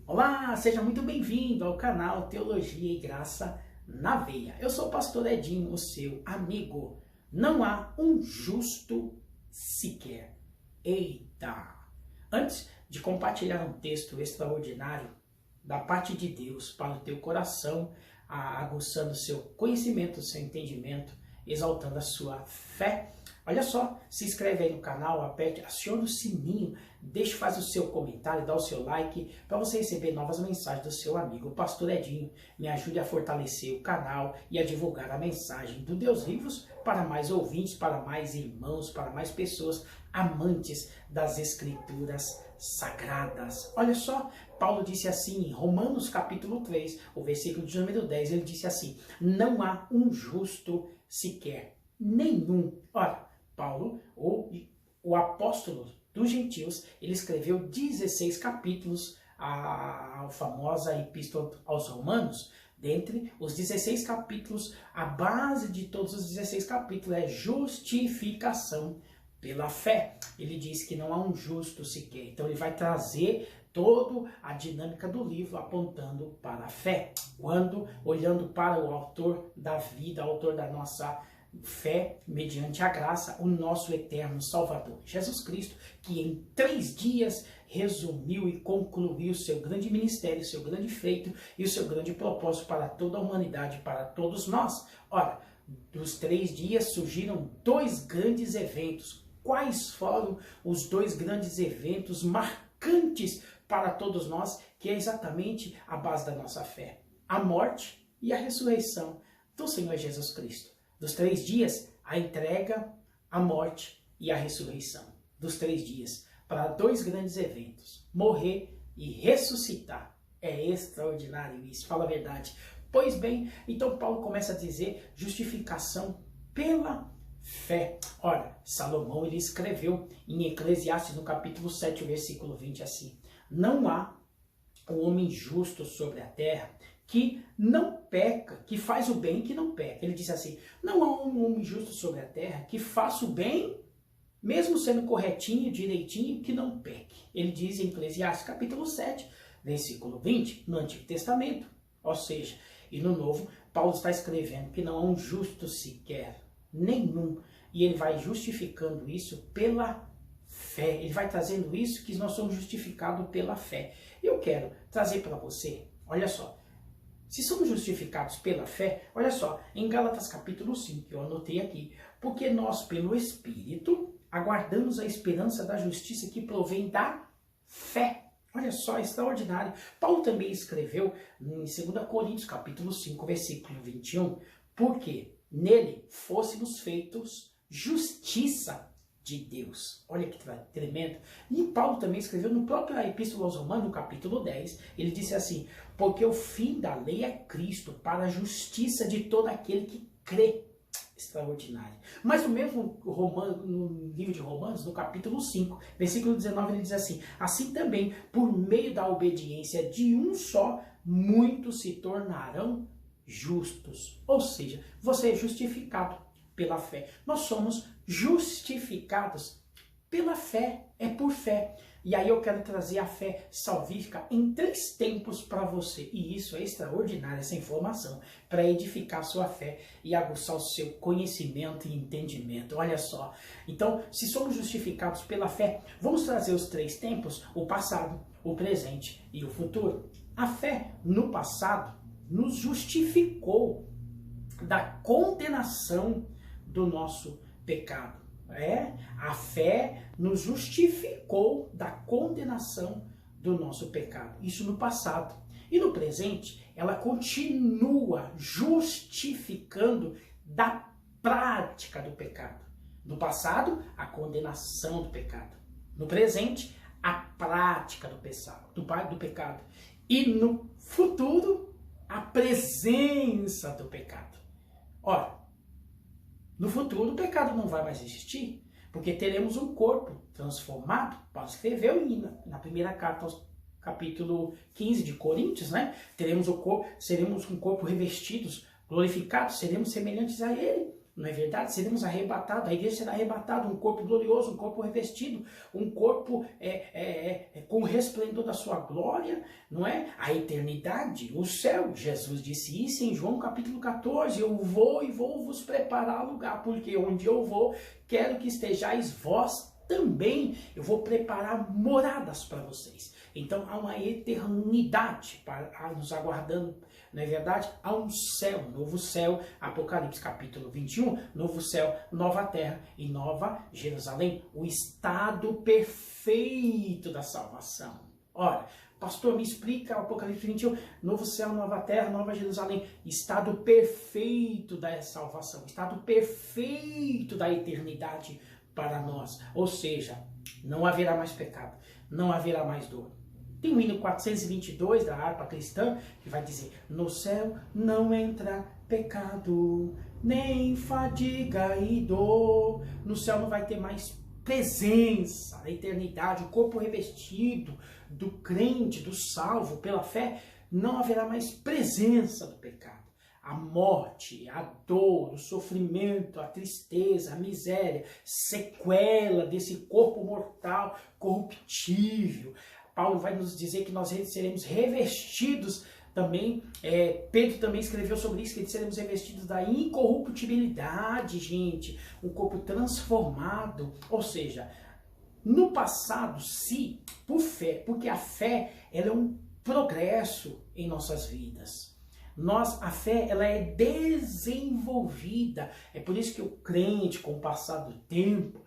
Olá, seja muito bem-vindo ao canal Teologia e Graça na Veia. Eu sou o pastor Edinho, o seu amigo. Não há um justo sequer. Eita! Antes de compartilhar um texto extraordinário da parte de Deus para o teu coração, aguçando o seu conhecimento, o seu entendimento, exaltando a sua fé, olha só, se inscreve aí no canal, aperte, acione o sininho, faz o seu comentário, dá o seu like, para você receber novas mensagens do seu amigo, o pastor Edinho. Me ajude a fortalecer o canal e a divulgar a mensagem do Deus vivos para mais ouvintes, para mais irmãos, para mais pessoas amantes das Escrituras sagradas. Olha só, Paulo disse assim em Romanos capítulo 3, o versículo de número 10, ele disse assim: não há um justo sequer, nenhum. Ora, Paulo, o apóstolo dos gentios, ele escreveu 16 capítulos, a famosa epístola aos Romanos. Dentre os 16 capítulos, a base de todos os 16 capítulos é justificação pela fé. Ele diz que não há um justo sequer. Então ele vai trazer toda a dinâmica do livro apontando para a fé. Quando, olhando para o autor da vida, autor da nossa fé, mediante a graça, o nosso eterno Salvador, Jesus Cristo, que em 3 dias resumiu e concluiu o seu grande ministério, o seu grande feito e o seu grande propósito para toda a humanidade, para todos nós. Ora, dos 3 dias surgiram 2 grandes eventos. Quais foram os 2 grandes eventos marcantes para todos nós, que é exatamente a base da nossa fé? A morte e a ressurreição do Senhor Jesus Cristo. Dos 3 dias, a entrega, a morte e a ressurreição. Dos 3 dias, para 2 grandes eventos, morrer e ressuscitar. É extraordinário isso, fala a verdade. Pois bem, então Paulo começa a dizer justificação pela fé. Ora, Salomão, ele escreveu em Eclesiastes, no capítulo 7, versículo 20, assim: não há um homem justo sobre a terra que não peca, que faz o bem que não peca. Ele diz assim: não há um homem justo sobre a terra que faça o bem, mesmo sendo corretinho, direitinho, que não peque. Ele diz em Eclesiastes capítulo 7, versículo 20, no Antigo Testamento. Ou seja, e no Novo, Paulo está escrevendo que não há um justo sequer, nenhum. E ele vai justificando isso pela fé. Ele vai trazendo isso, que nós somos justificados pela fé. Eu quero trazer para você, olha só, se somos justificados pela fé, olha só, em Gálatas capítulo 5, que eu anotei aqui, porque nós, pelo Espírito, aguardamos a esperança da justiça que provém da fé. Olha só, extraordinário. Paulo também escreveu em 2 Coríntios capítulo 5, versículo 21, porque nele fôssemos feitos justiça de Deus. Olha que tremendo. E Paulo também escreveu no próprio Epístola aos Romanos, no capítulo 10, ele disse assim: porque o fim da lei é Cristo, para a justiça de todo aquele que crê. Extraordinário. Mas no mesmo no livro de Romanos, no capítulo 5, versículo 19, ele diz assim: assim também, por meio da obediência de um só, muitos se tornarão justos. Ou seja, você é justificado pela fé. Nós somos justificados pela fé, é por fé. E aí eu quero trazer a fé salvífica em 3 tempos para você. E isso é extraordinário, essa informação, para edificar a sua fé e aguçar o seu conhecimento e entendimento. Olha só. Então, se somos justificados pela fé, vamos trazer os 3 tempos: o passado, o presente e o futuro. A fé no passado nos justificou da condenação do nosso pecado. A fé nos justificou da condenação do nosso pecado. Isso no passado. E no presente, ela continua justificando da prática do pecado. No passado, a condenação do pecado. No presente, a prática do pecado. E no futuro, a presença do pecado. Ora, no futuro o pecado não vai mais existir, porque teremos um corpo transformado. Paulo escreveu na primeira carta aos capítulo 15 de Coríntios, seremos um corpo revestidos, glorificados, seremos semelhantes a ele. Não é verdade? Seremos arrebatados, a igreja será arrebatada, um corpo glorioso, um corpo revestido, um corpo com o resplendor da sua glória, não é? A eternidade, o céu. Jesus disse isso em João capítulo 14, eu vou e vou vos preparar lugar, porque onde eu vou, quero que estejais vós também. Eu vou preparar moradas para vocês. Então há uma eternidade nos aguardando, não é verdade? Há um céu, um novo céu, Apocalipse capítulo 21, novo céu, nova terra e nova Jerusalém, o estado perfeito da salvação. Ora, pastor, me explica Apocalipse 21, novo céu, nova terra, nova Jerusalém, estado perfeito da salvação, estado perfeito da eternidade para nós. Ou seja, não haverá mais pecado, não haverá mais dor. Tem o hino 422 da harpa cristã, que vai dizer, no céu não entra pecado, nem fadiga e dor. No céu não vai ter mais presença, a eternidade, o corpo revestido do crente, do salvo pela fé, não haverá mais presença do pecado. A morte, a dor, o sofrimento, a tristeza, a miséria, sequela desse corpo mortal, corruptível. Paulo vai nos dizer que nós seremos revestidos também, Pedro também escreveu sobre isso, que seremos revestidos da incorruptibilidade, gente, um corpo transformado. Ou seja, no passado, se, por fé, porque a fé ela é um progresso em nossas vidas. A fé, ela é desenvolvida. É por isso que o crente, com o passar do tempo,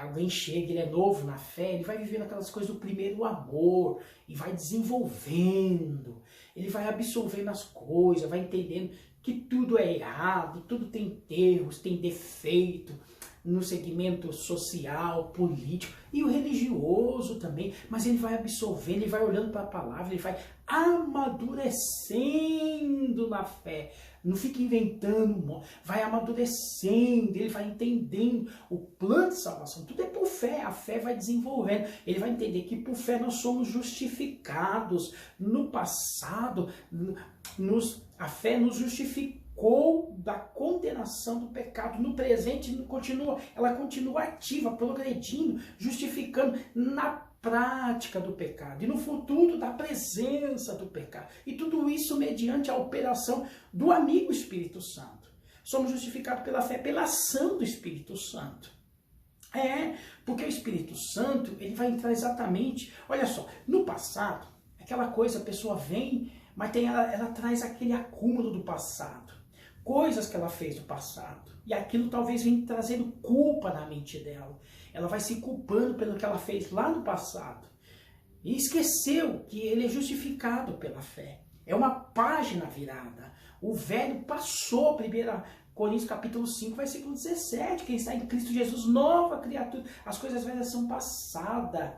alguém chega, ele é novo na fé, ele vai vivendo aquelas coisas do primeiro amor, e vai desenvolvendo, ele vai absorvendo as coisas, vai entendendo que tudo é errado, tudo tem erros, tem defeito, no segmento social, político e o religioso também, mas ele vai absorvendo, ele vai olhando para a palavra, ele vai amadurecendo na fé, não fica inventando, vai amadurecendo, ele vai entendendo o plano de salvação, tudo é por fé, a fé vai desenvolvendo, ele vai entender que por fé nós somos justificados. No passado, a fé nos justificou da condenação do pecado. No presente ela continua ativa, progredindo, justificando na prática do pecado e no futuro da presença do pecado. E tudo isso mediante a operação do amigo Espírito Santo. Somos justificados pela fé, pela ação do Espírito Santo. Porque o Espírito Santo, ele vai entrar exatamente, olha só, no passado, aquela coisa, a pessoa vem, mas ela traz aquele acúmulo do passado. Coisas que ela fez no passado. E aquilo talvez venha trazendo culpa na mente dela. Ela vai se culpando pelo que ela fez lá no passado. E esqueceu que ele é justificado pela fé. É uma página virada. O velho passou, 1 Coríntios capítulo 5, versículo 17. Quem está em Cristo Jesus, nova criatura. As coisas velhas são passadas.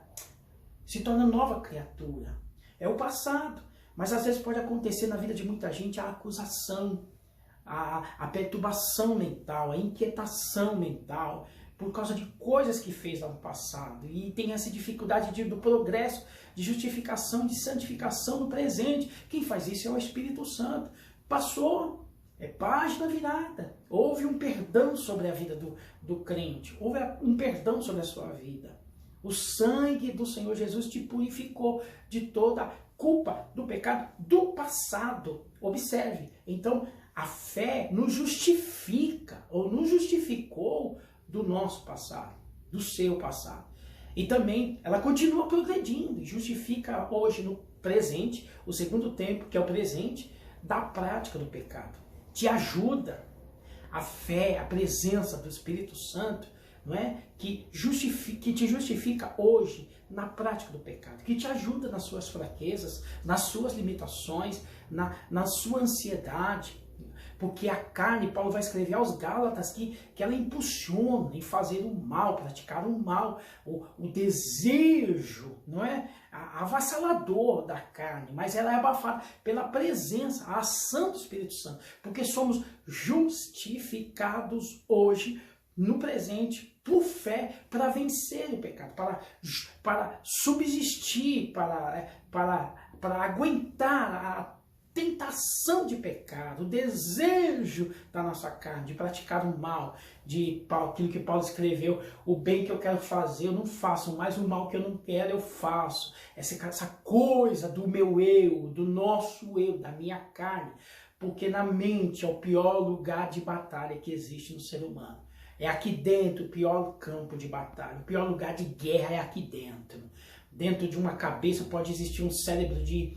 Se torna nova criatura. É o passado. Mas às vezes pode acontecer na vida de muita gente a acusação, a perturbação mental, a inquietação mental, por causa de coisas que fez lá no passado. E tem essa dificuldade do progresso, de justificação, de santificação no presente. Quem faz isso é o Espírito Santo. Passou, é página virada. Houve um perdão sobre a vida do crente. Houve um perdão sobre a sua vida. O sangue do Senhor Jesus te purificou de toda a culpa do pecado do passado. Observe. Então, a fé nos justifica, ou nos justificou do nosso passado, do seu passado. E também ela continua progredindo e justifica hoje no presente, o segundo tempo, que é o presente, da prática do pecado. Te ajuda. A fé, a presença do Espírito Santo, não é? Que te justifica hoje na prática do pecado, que te ajuda nas suas fraquezas, nas suas limitações, na sua ansiedade. Porque a carne, Paulo vai escrever aos Gálatas que ela impulsiona em fazer o mal, praticar o mal, o desejo, não é? Avassalador da carne, mas ela é abafada pela presença, a ação do Espírito Santo, porque somos justificados hoje, no presente, por fé, para vencer o pecado, para subsistir, para aguentar tentação de pecado, o desejo da nossa carne de praticar o mal, de aquilo que Paulo escreveu, o bem que eu quero fazer eu não faço, mas o mal que eu não quero eu faço. Essa coisa do meu eu, do nosso eu, da minha carne, porque na mente é o pior lugar de batalha que existe no ser humano. É aqui dentro o pior campo de batalha, o pior lugar de guerra é aqui dentro. Dentro de uma cabeça pode existir um cérebro de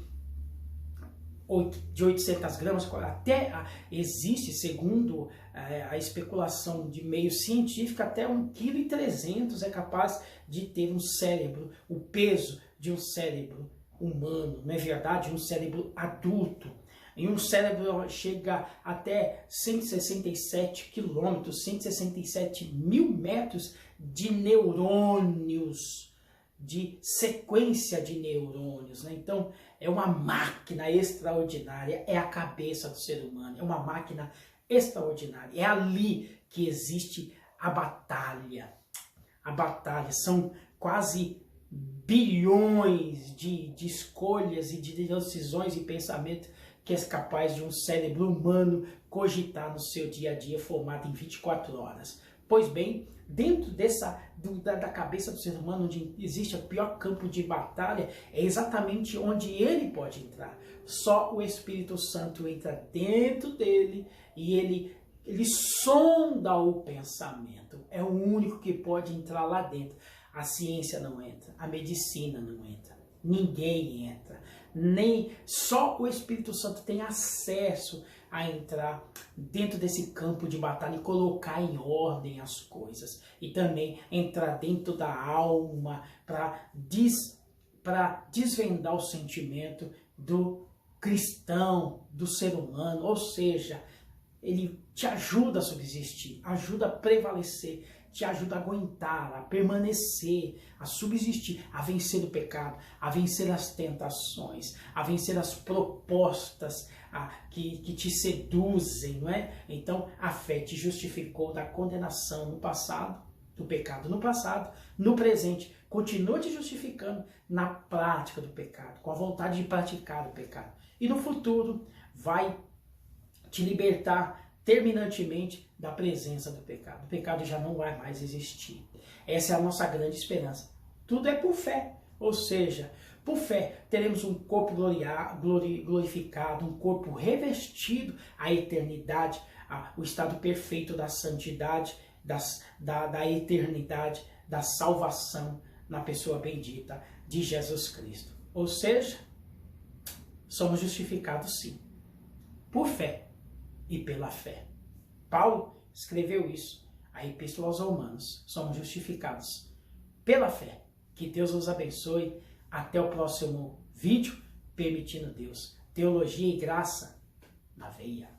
800 gramas, até existe, segundo a especulação de meio científico, até 1,3 kg é capaz de ter um cérebro, o peso de um cérebro humano, não é verdade? Um cérebro adulto. E um cérebro chega até 167 quilômetros, 167 mil metros de neurônios, de sequência de neurônios, né? Então, é uma máquina extraordinária, é a cabeça do ser humano, é uma máquina extraordinária. É ali que existe a batalha. A batalha são quase bilhões de escolhas e de decisões e pensamentos que é capaz de um cérebro humano cogitar no seu dia a dia, formado em 24 horas. Pois bem, dentro da cabeça do ser humano, onde existe o pior campo de batalha, é exatamente onde ele pode entrar. Só o Espírito Santo entra dentro dele e ele sonda o pensamento. É o único que pode entrar lá dentro. A ciência não entra, a medicina não entra, ninguém entra. Nem só o Espírito Santo tem acesso a entrar dentro desse campo de batalha e colocar em ordem as coisas. E também entrar dentro da alma para desvendar o sentimento do cristão, do ser humano. Ou seja, ele te ajuda a subsistir, ajuda a prevalecer, te ajuda a aguentar, a permanecer, a subsistir, a vencer o pecado, a vencer as tentações, a vencer as propostas que te seduzem, não é? Então, a fé te justificou da condenação no passado, do pecado no passado, no presente, continua te justificando na prática do pecado, com a vontade de praticar o pecado. E no futuro, vai te libertar terminantemente da presença do pecado. O pecado já não vai mais existir. Essa é a nossa grande esperança. Tudo é por fé. Ou seja, por fé teremos um corpo glorificado, um corpo revestido à eternidade, o estado perfeito da santidade, da eternidade, da salvação na pessoa bendita de Jesus Cristo. Ou seja, somos justificados sim, por fé e pela fé. Paulo escreveu isso, a Epístola aos Romanos. Somos justificados pela fé. Que Deus nos abençoe. Até o próximo vídeo, permitindo Deus. Teologia e graça na veia.